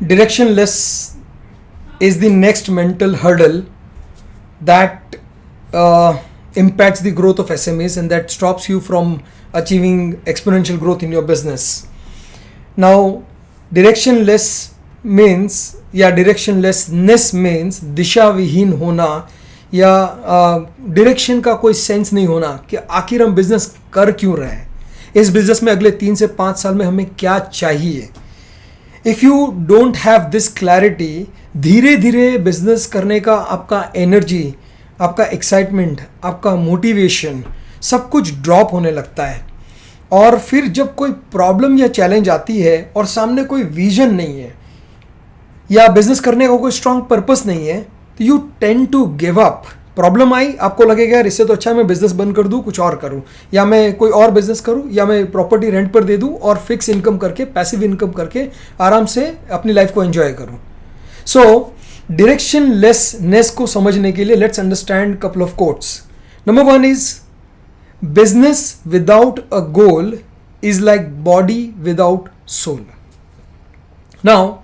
Directionless is the next mental hurdle that impacts the growth of SMEs and that stops you from achieving exponential growth in your business. Now, directionlessness means दिशा विहीन होना या direction का कोई sense नहीं होना कि आखिर हम बिजनेस कर क्यों रहे हैं, इस बिजनेस में अगले 3 से 5 साल में हमें क्या चाहिए. If you don't have this clarity, धीरे धीरे बिजनेस करने का आपका एनर्जी, आपका एक्साइटमेंट, आपका मोटिवेशन सब कुछ ड्रॉप होने लगता है. और फिर जब कोई प्रॉब्लम या चैलेंज आती है और सामने कोई विजन नहीं है या बिजनेस करने का कोई स्ट्रांग पर्पस नहीं है, तो you tend to give up. Problem आई, आपको लगेगा यार इससे तो अच्छा मैं बिजनेस बंद कर दूं, कुछ और करूं, या मैं कोई और बिजनेस करूं, या मैं प्रॉपर्टी रेंट पर दे दूं और फिक्स इनकम करके, पैसिव इनकम करके आराम से अपनी लाइफ को एंजॉय करूं. सो डायरेक्शनलेसनेस को समझने के लिए let's understand couple of quotes. Number 1 is business without a goal is like body without soul. Now,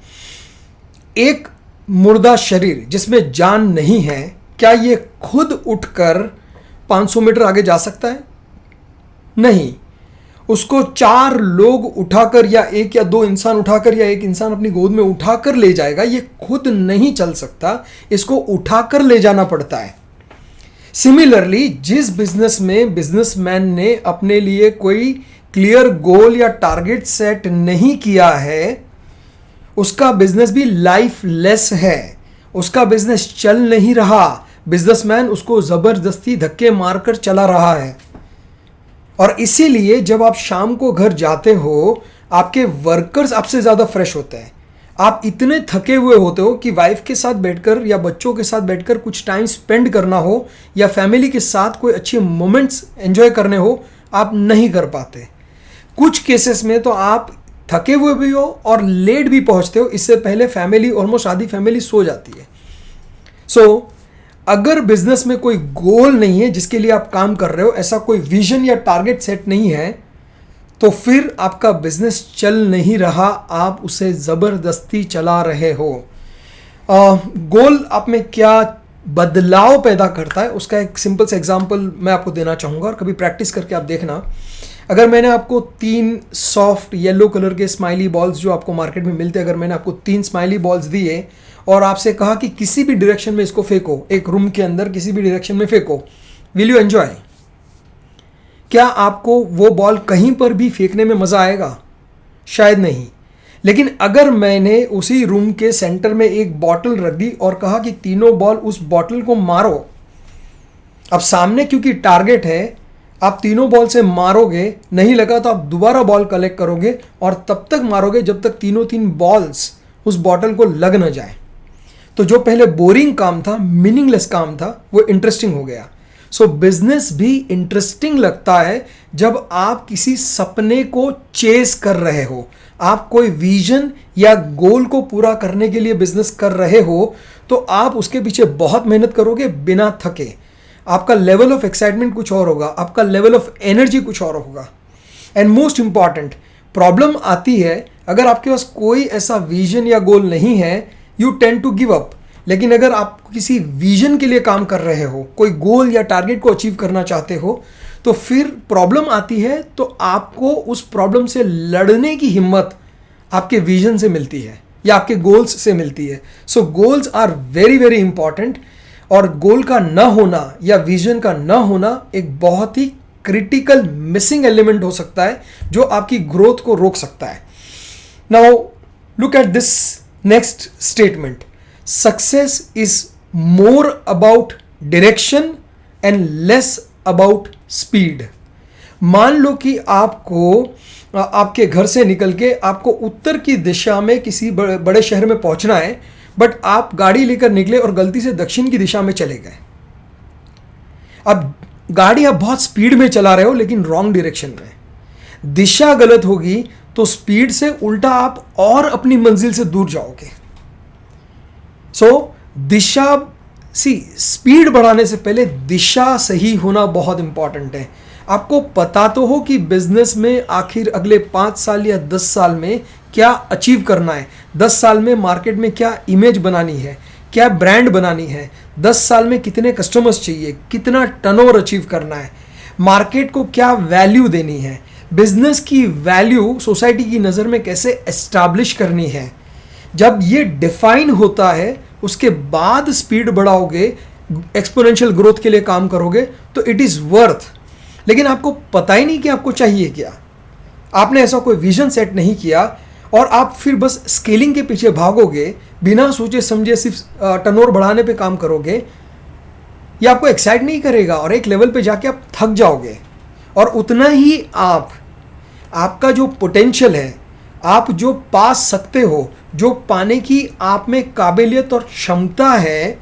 एक मुर्दा शरीर जिसमें जान नहीं है, क्या ये खुद उठकर 500 मीटर आगे जा सकता है? नहीं. उसको 4 लोग उठाकर या 1 या 2 इंसान उठाकर या 1 इंसान अपनी गोद में उठाकर ले जाएगा. ये खुद नहीं चल सकता, इसको उठाकर ले जाना पड़ता है. सिमिलरली, जिस बिजनेस में बिजनेसमैन ने अपने लिए कोई क्लियर गोल या टारगेट सेट नहीं किया है, उसका बिजनेस भी लाइफलेस है. उसका बिजनेस चल नहीं रहा, बिजनेसमैन उसको जबरदस्ती धक्के मारकर चला रहा है. और इसीलिए जब आप शाम को घर जाते हो, आपके वर्कर्स आपसे ज़्यादा फ्रेश होते हैं. आप इतने थके हुए होते हो कि वाइफ के साथ बैठकर या बच्चों के साथ बैठकर कुछ टाइम स्पेंड करना हो या फैमिली के साथ कोई अच्छे मोमेंट्स एंजॉय करने हो, आप नहीं कर पाते. कुछ केसेस में तो आप थके हुए भी हो और लेट भी पहुंचते हो, इससे पहले फैमिली, ऑलमोस्ट आधी फैमिली सो जाती है. सो अगर बिजनेस में कोई गोल नहीं है जिसके लिए आप काम कर रहे हो, ऐसा कोई विजन या टारगेट सेट नहीं है, तो फिर आपका बिजनेस चल नहीं रहा, आप उसे ज़बरदस्ती चला रहे हो. गोल आप में क्या बदलाव पैदा करता है, उसका एक सिंपल सा एग्जांपल मैं आपको देना चाहूँगा और कभी प्रैक्टिस करके आप देखना. अगर मैंने आपको 3 सॉफ्ट येलो कलर के स्माइली बॉल्स जो आपको मार्केट में मिलते हैं, अगर मैंने आपको 3 स्माइली बॉल्स दिए और आपसे कहा कि किसी भी डायरेक्शन में इसको फेंको, एक रूम के अंदर किसी भी डायरेक्शन में फेंको, विल यू एंजॉय? क्या आपको वो बॉल कहीं पर भी फेंकने में मज़ा आएगा? शायद नहीं. लेकिन अगर मैंने उसी रूम के सेंटर में एक बॉटल रख दी और कहा कि तीनों बॉल उस बॉटल को मारो, अब सामने क्योंकि टारगेट है, आप तीनों बॉल से मारोगे, नहीं लगा तो आप दोबारा बॉल कलेक्ट करोगे और तब तक मारोगे जब तक तीन बॉल्स उस बॉटल को लग न जाए. तो जो पहले बोरिंग काम था, मीनिंगलेस काम था, वो इंटरेस्टिंग हो गया. सो बिजनेस भी इंटरेस्टिंग लगता है जब आप किसी सपने को चेस कर रहे हो, आप कोई विजन या गोल को पूरा करने के लिए बिजनेस कर रहे हो, तो आप उसके पीछे बहुत मेहनत करोगे बिना थके. आपका लेवल ऑफ एक्साइटमेंट कुछ और होगा, आपका लेवल ऑफ एनर्जी कुछ और होगा. एंड मोस्ट इंपॉर्टेंट, प्रॉब्लम आती है अगर आपके पास कोई ऐसा विजन या गोल नहीं है, you tend to give up. लेकिन अगर आप किसी विजन के लिए काम कर रहे हो, कोई गोल या टारगेट को अचीव करना चाहते हो, तो फिर प्रॉब्लम आती है तो आपको उस प्रॉब्लम से लड़ने की हिम्मत आपके विजन से मिलती है या आपके गोल्स से मिलती है. So goals are very very important. और गोल का न होना या विजन का न होना एक बहुत ही क्रिटिकल मिसिंग एलिमेंट हो सकता है जो आपकी ग्रोथ को रोक सकता है. Now look at this next statement. Success is more about direction and less about speed. मान लो कि आपको आपके घर से निकल के आपको उत्तर की दिशा में किसी बड़े शहर में पहुंचना है, बट आप गाड़ी लेकर निकले और गलती से दक्षिण की दिशा में चले गए. अब गाड़ी आप बहुत स्पीड में चला रहे हो लेकिन रॉन्ग डायरेक्शन में. दिशा गलत होगी तो स्पीड से उल्टा आप और अपनी मंजिल से दूर जाओगे. दिशा स्पीड बढ़ाने से पहले दिशा सही होना बहुत इंपॉर्टेंट है. आपको पता तो हो कि बिजनेस में आखिर अगले 5 साल या 10 साल में क्या अचीव करना है, 10 साल में मार्केट में क्या इमेज बनानी है, क्या ब्रांड बनानी है, 10 साल में कितने कस्टमर्स चाहिए, कितना टर्नओवर अचीव करना है, मार्केट को क्या वैल्यू देनी है, बिजनेस की वैल्यू सोसाइटी की नज़र में कैसे एस्टैब्लिश करनी है। जब ये डिफाइन होता है उसके बाद स्पीड बढ़ाओगे, एक्सपोनेंशियल ग्रोथ के लिए काम करोगे तो इट इज़ वर्थ। लेकिन आपको पता ही नहीं कि आपको चाहिए क्या, आपने ऐसा कोई विजन सेट नहीं किया और आप फिर बस स्केलिंग के पीछे भागोगे, बिना सोचे समझे सिर्फ टर्नओवर बढ़ाने पे काम करोगे, ये आपको एक्साइट नहीं करेगा और एक लेवल पे जाके आप थक जाओगे। और उतना ही आपका जो पोटेंशियल है, आप जो पा सकते हो, जो पाने की आप में काबिलियत और क्षमता है,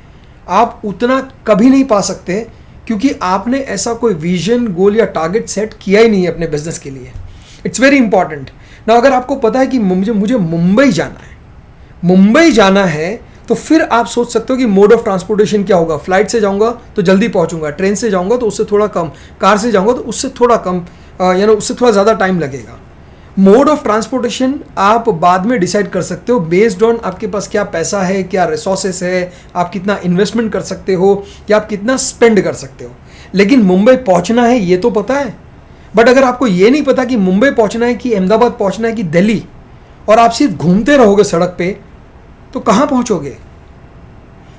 आप उतना कभी नहीं पा सकते क्योंकि आपने ऐसा कोई विजन, गोल या टारगेट सेट किया ही नहीं है अपने बिजनेस के लिए। इट्स वेरी इंपॉर्टेंट ना। अगर आपको पता है कि मुझे मुंबई जाना है तो फिर आप सोच सकते हो कि मोड ऑफ ट्रांसपोर्टेशन क्या होगा। फ्लाइट से जाऊंगा तो जल्दी पहुंचूंगा, ट्रेन से जाऊंगा तो उससे थोड़ा कम, कार से जाऊंगा तो उससे थोड़ा कम, उससे थोड़ा ज़्यादा टाइम लगेगा। मोड ऑफ ट्रांसपोर्टेशन आप बाद में डिसाइड कर सकते हो बेस्ड ऑन आपके पास क्या पैसा है, क्या रिसोर्सेस है, आप कितना इन्वेस्टमेंट कर सकते हो या आप कितना स्पेंड कर सकते हो। लेकिन मुंबई पहुंचना है ये तो पता है। बट अगर आपको ये नहीं पता कि मुंबई पहुंचना है कि अहमदाबाद पहुंचना है कि दिल्ली, और आप सिर्फ घूमते रहोगे सड़क पे, तो कहाँ पहुंचोगे।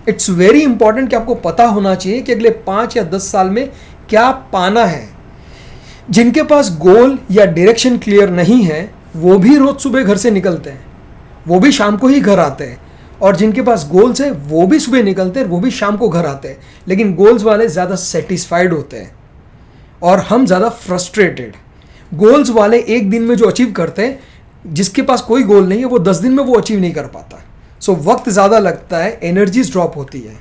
इट्स वेरी इंपॉर्टेंट कि आपको पता होना चाहिए कि अगले 5 या 10 साल में क्या पाना है। जिनके पास गोल या डायरेक्शन क्लियर नहीं है वो भी रोज सुबह घर से निकलते हैं, वो भी शाम को ही घर आते हैं, और जिनके पास गोल्स है वो भी सुबह निकलते हैं, वो भी शाम को घर आते हैं। लेकिन गोल्स वाले ज़्यादा सेटिस्फाइड होते हैं और हम ज़्यादा फ्रस्ट्रेटेड। गोल्स वाले एक दिन में जो अचीव करते हैं, जिसके पास कोई गोल नहीं है वो 10 दिन में वो अचीव नहीं कर पाता। सो वक्त ज़्यादा लगता है, एनर्जीज ड्रॉप होती है,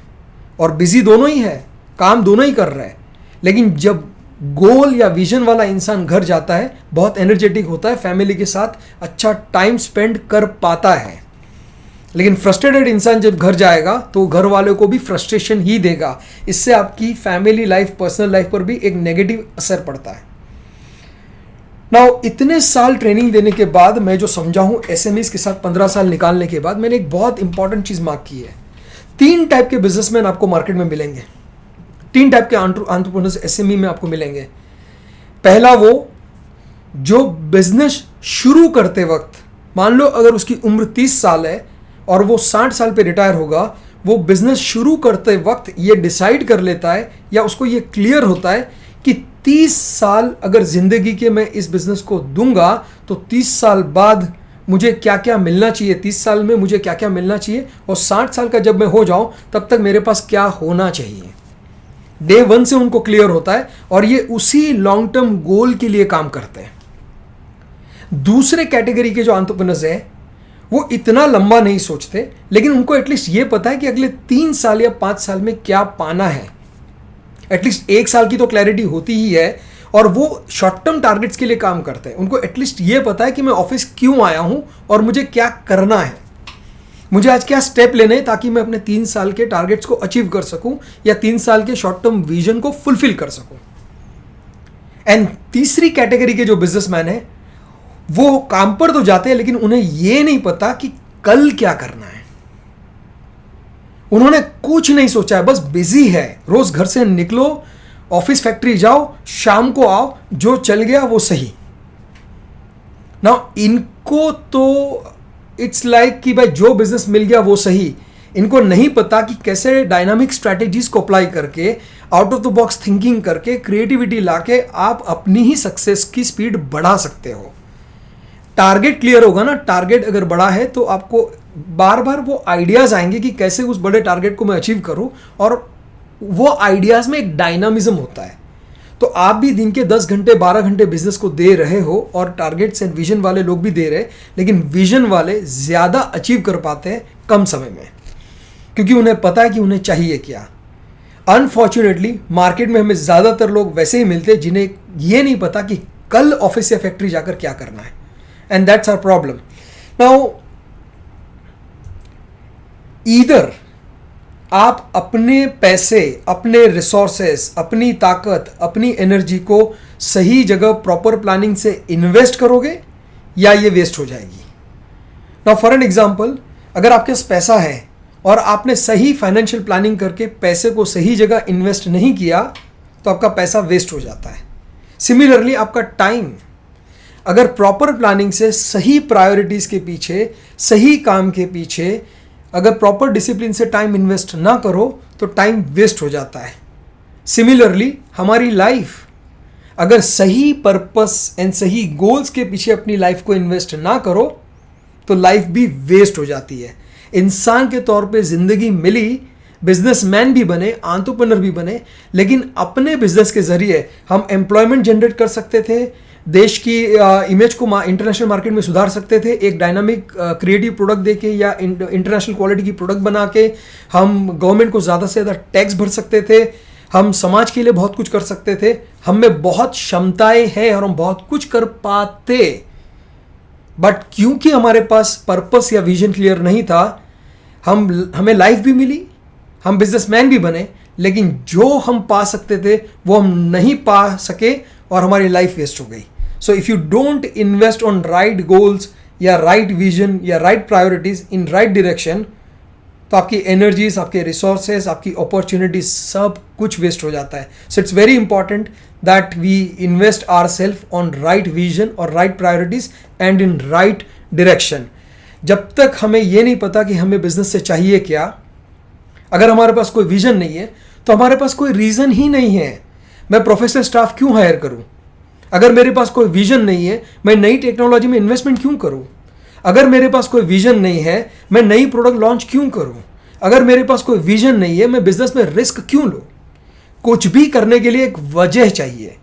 और बिजी दोनों ही है, काम दोनों ही कर रहे हैं। लेकिन जब गोल या विजन वाला इंसान घर जाता है, बहुत एनर्जेटिक होता है, फैमिली के साथ अच्छा टाइम स्पेंड कर पाता है। लेकिन फ्रस्ट्रेटेड इंसान जब घर जाएगा तो घर वालों को भी फ्रस्ट्रेशन ही देगा। इससे आपकी फैमिली लाइफ, पर्सनल लाइफ पर भी एक नेगेटिव असर पड़ता है। नाउ इतने साल ट्रेनिंग देने के बाद मैं जो समझा हूँ एसएमईज के साथ 15 साल निकालने के बाद, मैंने एक बहुत इंपॉर्टेंट चीज़ मार्क की है। 3 टाइप के बिजनेसमैन आपको मार्केट में मिलेंगे, 3 टाइप के एंटरप्रेन्योर्स एसएमई में आपको मिलेंगे। पहला वो जो बिजनेस शुरू करते वक्त, मान लो अगर उसकी उम्र 30 साल है और वो 60 साल पे रिटायर होगा, वो बिजनेस शुरू करते वक्त ये डिसाइड कर लेता है या उसको ये क्लियर होता है कि 30 साल अगर ज़िंदगी के मैं इस बिज़नेस को दूंगा तो 30 साल बाद मुझे क्या क्या मिलना चाहिए, 30 साल में मुझे क्या क्या मिलना चाहिए, और 60 साल का जब मैं हो जाऊं तब तक मेरे पास क्या होना चाहिए। डे 1 से उनको क्लियर होता है और ये उसी लॉन्ग टर्म गोल के लिए काम करते हैं। दूसरे कैटेगरी के जो एंटरप्रेन्योर्स हैं वो इतना लंबा नहीं सोचते, लेकिन उनको एटलीस्ट ये पता है कि अगले 3 साल या 5 साल में क्या पाना है। एटलीस्ट 1 साल की तो क्लैरिटी होती ही है, और वो शॉर्ट टर्म टारगेट्स के लिए काम करते हैं। उनको एटलीस्ट ये पता है कि मैं ऑफिस क्यों आया हूं और मुझे क्या करना है, मुझे आज क्या स्टेप लेने हैं ताकि मैं अपने 3 साल के टारगेट्स को अचीव कर सकूं या 3 साल के शॉर्ट टर्म विजन को फुलफिल कर सकूं। एंड तीसरी कैटेगरी के जो बिजनेसमैन है वो काम पर तो जाते हैं, लेकिन उन्हें यह नहीं पता कि कल क्या करना है। उन्होंने कुछ नहीं सोचा है, बस बिजी है। रोज घर से निकलो, ऑफिस फैक्ट्री जाओ, शाम को आओ, जो चल गया वो सही ना। इनको तो इट्स लाइक कि भाई जो बिजनेस मिल गया वो सही। इनको नहीं पता कि कैसे डायनामिक स्ट्रैटेजीज को अप्लाई करके, out of the box thinking करके, क्रिएटिविटी लाके आप अपनी ही सक्सेस की स्पीड बढ़ा सकते हो। टारगेट क्लियर होगा ना, टारगेट अगर बड़ा है तो आपको बार बार वो आइडियाज आएंगे कि कैसे उस बड़े टारगेट को मैं अचीव करूं, और वो आइडियाज में एक डायनामिज्म होता है। तो आप भी दिन के 10 घंटे 12 घंटे बिजनेस को दे रहे हो और टारगेट्स एंड विजन वाले लोग भी दे रहे हैं, लेकिन विजन वाले ज़्यादा अचीव कर पाते हैं कम समय में, क्योंकि उन्हें पता है कि उन्हें चाहिए क्या। अनफॉर्चुनेटली मार्केट में हमें ज़्यादातर लोग वैसे ही मिलते हैं जिन्हें ये नहीं पता कि कल ऑफिस या फैक्ट्री जाकर क्या करना है, and that's our problem. Now either आप अपने पैसे, अपने रिसोर्सेस, अपनी ताकत, एनर्जी एनर्जी को सही जगह प्रॉपर प्लानिंग से इन्वेस्ट करोगे या ये वेस्ट हो जाएगी। नाउ फॉर एन एग्जाम्पल, अगर आपके पास पैसा है और आपने सही फाइनेंशियल प्लानिंग करके पैसे को सही जगह इन्वेस्ट नहीं किया तो आपका पैसा वेस्ट हो जाता है। सिमिलरली आपका टाइम, अगर प्रॉपर प्लानिंग से सही प्रायोरिटीज़ के पीछे, सही काम के पीछे अगर प्रॉपर डिसिप्लिन से टाइम इन्वेस्ट ना करो तो टाइम वेस्ट हो जाता है। सिमिलरली हमारी लाइफ, अगर सही पर्पस एंड सही गोल्स के पीछे अपनी लाइफ को इन्वेस्ट ना करो तो लाइफ भी वेस्ट हो जाती है। इंसान के तौर पे ज़िंदगी मिली, बिजनेसमैन भी बने, एंटरप्रेन्योर भी बने, लेकिन अपने बिजनेस के ज़रिए हम एम्प्लॉयमेंट जनरेट कर सकते थे, देश की इमेज को इंटरनेशनल मार्केट में सुधार सकते थे, एक डायनामिक क्रिएटिव प्रोडक्ट देके या इंटरनेशनल क्वालिटी की प्रोडक्ट बना के हम गवर्नमेंट को ज़्यादा से ज़्यादा टैक्स भर सकते थे, हम समाज के लिए बहुत कुछ कर सकते थे। हम में बहुत क्षमताएं हैं और हम बहुत कुछ कर पाते, बट क्योंकि हमारे पास पर्पस या विजन क्लियर नहीं था, हमें लाइफ भी मिली, हम बिजनेसमैन भी बने, लेकिन जो हम पा सकते थे वो हम नहीं पा सके और हमारी लाइफ वेस्ट हो गई। So if you don't invest on right goals या राइट विजन या right priorities in right direction तो आपकी एनर्जीज, आपके रिसोर्सेज, आपकी अपॉर्चुनिटीज सब कुछ वेस्ट हो जाता है। So it's very important that we invest our self on right vision और right priorities and in right direction. जब तक हमें ये नहीं पता कि हमें बिजनेस से चाहिए क्या, अगर हमारे पास कोई विजन नहीं है तो हमारे पास कोई रीज़न ही नहीं है मैं प्रोफेशनल स्टाफ क्यों हायर करूं। अगर मेरे पास कोई विजन नहीं है मैं नई टेक्नोलॉजी में इन्वेस्टमेंट क्यों करूं। अगर मेरे पास कोई विजन नहीं है मैं नई प्रोडक्ट लॉन्च क्यों करूं। अगर मेरे पास कोई विजन नहीं है मैं बिजनेस में रिस्क क्यों लूं। कुछ भी करने के लिए एक वजह चाहिए।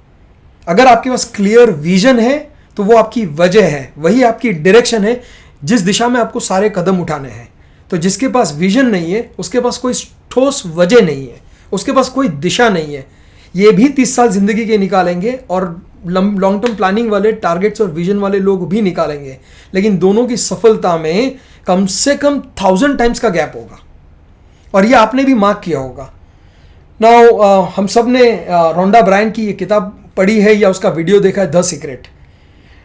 अगर आपके पास क्लियर विजन है तो वो आपकी वजह है, वही आपकी डायरेक्शन है जिस दिशा में आपको सारे कदम उठाने हैं। तो जिसके पास विजन नहीं है उसके पास कोई ठोस वजह नहीं है, उसके पास कोई दिशा नहीं है। ये भी 30 साल जिंदगी के निकालेंगे और लॉन्ग टर्म प्लानिंग वाले, टारगेट्स और विजन वाले लोग भी निकालेंगे, लेकिन दोनों की सफलता में कम से कम 1000 टाइम्स का गैप होगा और ये आपने भी मार्क किया होगा। नाउ हम सब ने रोंडा ब्रायन की ये किताब पढ़ी है या उसका वीडियो देखा है, द सीक्रेट।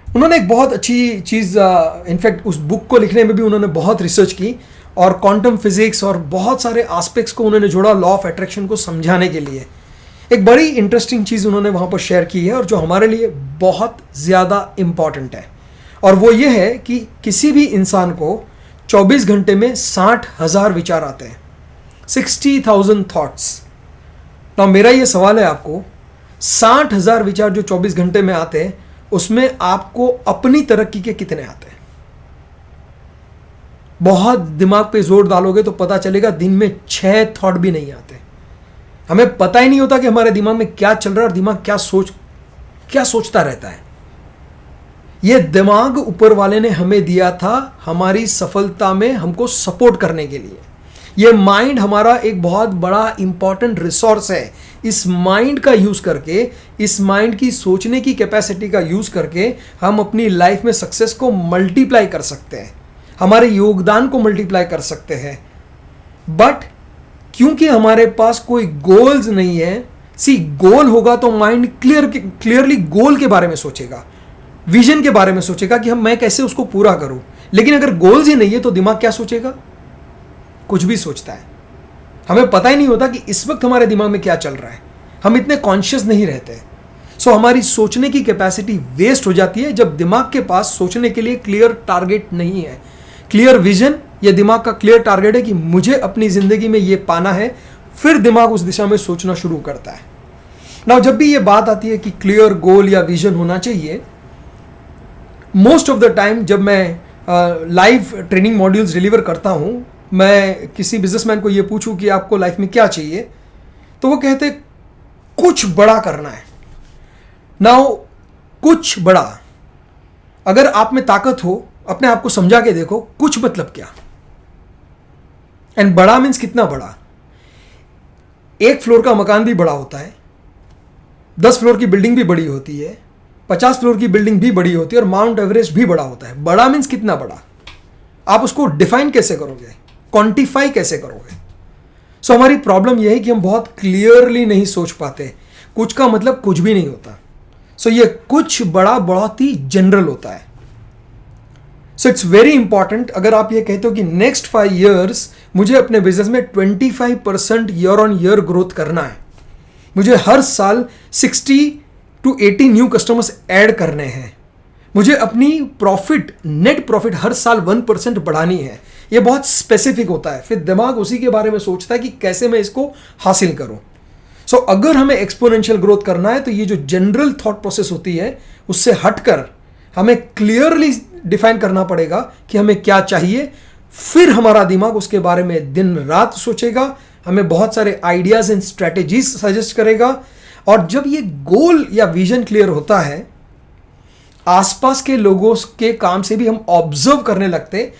उन्होंने एक बहुत अच्छी चीज़, इनफैक्ट उस बुक को लिखने में भी उन्होंने बहुत रिसर्च की और क्वांटम फिजिक्स और बहुत सारे एस्पेक्ट्स को उन्होंने जोड़ा लॉ ऑफ अट्रैक्शन को समझाने के लिए। एक बड़ी इंटरेस्टिंग चीज़ उन्होंने वहाँ पर शेयर की है और जो हमारे लिए बहुत ज़्यादा इम्पॉर्टेंट है, और वो ये है कि किसी भी इंसान को 24 घंटे में 60,000 विचार आते हैं, 60,000 थॉट्स। ना मेरा ये सवाल है आपको, 60,000 विचार जो 24 घंटे में आते हैं उसमें आपको अपनी तरक्की के कितने आते हैं? बहुत दिमाग पे जोर डालोगे तो पता चलेगा दिन में 6 थॉट भी नहीं आते। हमें पता ही नहीं होता कि हमारे दिमाग में क्या चल रहा है और दिमाग क्या सोचता रहता है। ये दिमाग ऊपर वाले ने हमें दिया था हमारी सफलता में हमको सपोर्ट करने के लिए। ये माइंड हमारा एक बहुत बड़ा इंपॉर्टेंट रिसोर्स है। इस माइंड का यूज़ करके, इस माइंड की सोचने की कैपेसिटी का यूज़ करके हम अपनी लाइफ में सक्सेस को मल्टीप्लाई कर सकते हैं, हमारे योगदान को मल्टीप्लाई कर सकते हैं। बट क्योंकि हमारे पास कोई गोल्स नहीं है, गोल होगा तो माइंड क्लियरली गोल के बारे में सोचेगा, विजन के बारे में सोचेगा कि मैं कैसे उसको पूरा करूं। लेकिन अगर गोल्स ही नहीं है तो दिमाग क्या सोचेगा? कुछ भी सोचता है। हमें पता ही नहीं होता कि इस वक्त हमारे दिमाग में क्या चल रहा है, हम इतने कॉन्शियस नहीं रहते। सो हमारी सोचने की कैपेसिटी वेस्ट हो जाती है जब दिमाग के पास सोचने के लिए क्लियर टारगेट नहीं है, क्लियर विजन। या दिमाग का क्लियर टारगेट है कि मुझे अपनी जिंदगी में ये पाना है, फिर दिमाग उस दिशा में सोचना शुरू करता है। नाउ जब भी ये बात आती है कि क्लियर गोल या विजन होना चाहिए, मोस्ट ऑफ द टाइम जब मैं लाइव ट्रेनिंग मॉड्यूल्स डिलीवर करता हूं, मैं किसी बिजनेसमैन को ये पूछूं कि आपको लाइफ में क्या चाहिए, तो वो कहते कुछ बड़ा करना है। नाउ कुछ बड़ा, अगर आप में ताकत हो अपने आप को समझा के देखो, कुछ मतलब क्या। एंड बड़ा मीन्स कितना बड़ा? 1 फ्लोर का मकान भी बड़ा होता है, 10 फ्लोर की बिल्डिंग भी बड़ी होती है, 50 फ्लोर की बिल्डिंग भी बड़ी होती है और माउंट एवरेस्ट भी बड़ा होता है। बड़ा मीन्स कितना बड़ा? आप उसको डिफाइन कैसे करोगे, क्वांटिफाई कैसे करोगे? सो हमारी प्रॉब्लम यह है कि हम बहुत क्लियरली नहीं सोच पाते। कुछ का मतलब कुछ भी नहीं होता। सो ये कुछ बड़ा बहुत ही जनरल होता है। So it's very important. अगर आप ये कहते हो कि नेक्स्ट 5 years मुझे अपने बिजनेस में 25% ईयर ऑन ईयर ग्रोथ करना है, मुझे हर साल 60 to 80 न्यू कस्टमर्स ऐड करने हैं, मुझे अपनी प्रॉफिट, नेट प्रॉफिट हर साल 1% बढ़ानी है, ये बहुत स्पेसिफिक होता है। फिर दिमाग उसी के बारे में सोचता है कि कैसे मैं इसको हासिल करूं। सो अगर हमें एक्सपोनेंशियल ग्रोथ करना है तो ये जो जनरल थॉट प्रोसेस होती है उससे हटकर हमें क्लियरली डिफाइन करना पड़ेगा कि हमें क्या चाहिए। फिर हमारा दिमाग उसके बारे में दिन रात सोचेगा, हमें बहुत सारे आइडियाज एंड स्ट्रैटेजीज सजेस्ट करेगा। और जब ये गोल या विजन क्लियर होता है, आसपास के लोगों के काम से भी हम ऑब्जर्व करने लगते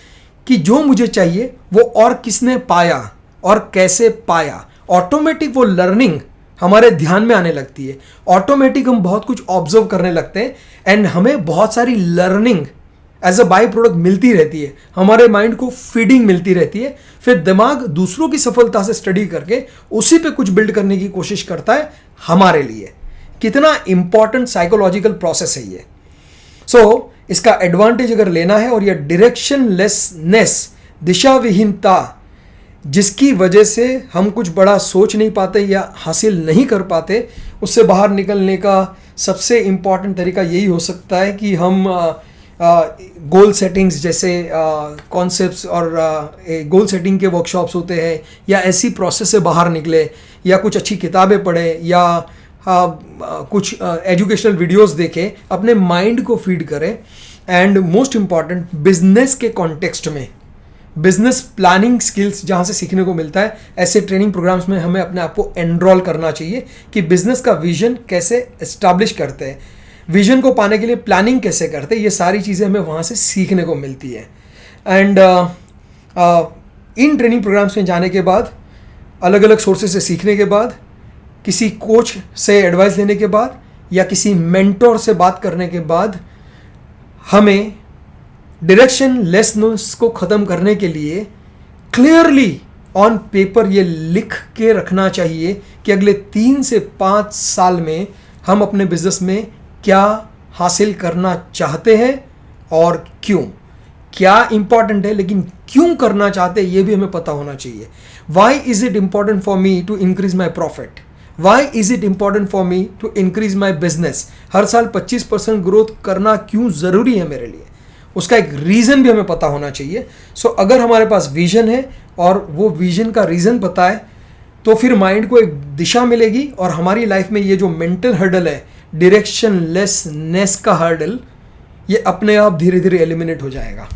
कि जो मुझे चाहिए वो और किसने पाया और कैसे पाया। ऑटोमेटिक वो लर्निंग हमारे ध्यान में आने लगती है, ऑटोमेटिक हम बहुत कुछ ऑब्जर्व करने लगते हैं एंड हमें बहुत सारी learning as a by product मिलती रहती है, हमारे माइंड को फीडिंग मिलती रहती है। फिर दिमाग दूसरों की सफलता से स्टडी करके उसी पे कुछ बिल्ड करने की कोशिश करता है हमारे लिए। कितना इंपॉर्टेंट साइकोलॉजिकल प्रोसेस है ये। सो इसका एडवांटेज अगर लेना है और यह डायरेक्शनलेसनेस, दिशा विहीनता, जिसकी वजह से हम कुछ बड़ा सोच नहीं पाते या हासिल नहीं कर पाते, उससे बाहर निकलने का सबसे इम्पॉर्टेंट तरीका यही हो सकता है कि हम गोल सेटिंग्स जैसे कॉन्सेप्ट्स और गोल सेटिंग के वर्कशॉप्स होते हैं या ऐसी प्रोसेस से बाहर निकले, या कुछ अच्छी किताबें पढ़ें, या कुछ एजुकेशनल वीडियोस देखें, अपने माइंड को फीड करें। एंड मोस्ट इम्पॉर्टेंट, बिजनेस के कॉन्टेक्स्ट में बिजनेस प्लानिंग स्किल्स जहाँ से सीखने को मिलता है, ऐसे ट्रेनिंग प्रोग्राम्स में हमें अपने आप को एनरोल करना चाहिए कि बिजनेस का विजन कैसे एस्टैब्लिश करते हैं, विजन को पाने के लिए प्लानिंग कैसे करते हैं, ये सारी चीज़ें हमें वहाँ से सीखने को मिलती है। एंड इन ट्रेनिंग प्रोग्राम्स में जाने के बाद, अलग अलग सोर्सेज से सीखने के बाद, किसी कोच से एडवाइस लेने के बाद या किसी मेंटोर से बात करने के बाद, हमें डायरेक्शनलेसनेस को ख़त्म करने के लिए क्लियरली ऑन पेपर ये लिख के रखना चाहिए कि अगले 3 से 5 साल में हम अपने बिजनेस में क्या हासिल करना चाहते हैं और क्यों। क्या इंपॉर्टेंट है लेकिन क्यों करना चाहते हैं ये भी हमें पता होना चाहिए। Why is it important for me to increase my profit, why is it important for me to increase my business. हर साल 25% ग्रोथ करना क्यों ज़रूरी है मेरे लिए, उसका एक रीज़न भी हमें पता होना चाहिए। सो अगर हमारे पास विजन है और वो विजन का रीज़न पता है तो फिर माइंड को एक दिशा मिलेगी और हमारी लाइफ में ये जो मेंटल हर्डल है, डायरेक्शनलेसनेस का हर्डल, ये अपने आप धीरे धीरे एलिमिनेट हो जाएगा।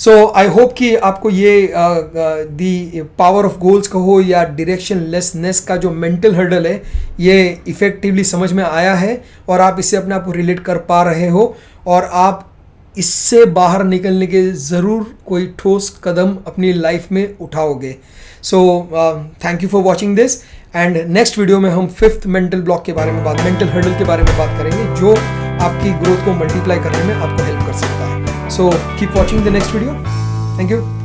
सो आई होप कि आपको ये दी पावर ऑफ गोल्स कहो या डायरेक्शनलेसनेस का जो मेंटल हर्डल है ये इफेक्टिवली समझ में आया है और आप इससे अपने आप को रिलेट कर पा रहे हो और आप इससे बाहर निकलने के ज़रूर कोई ठोस कदम अपनी लाइफ में उठाओगे। So thank you for watching this and next video में हम 5th मेंटल ब्लॉक के बारे में मेंटल हर्डल के बारे में बात करेंगे जो आपकी ग्रोथ को मल्टीप्लाई करने में आपको हेल्प कर सकता है। So keep watching the next video. Thank you.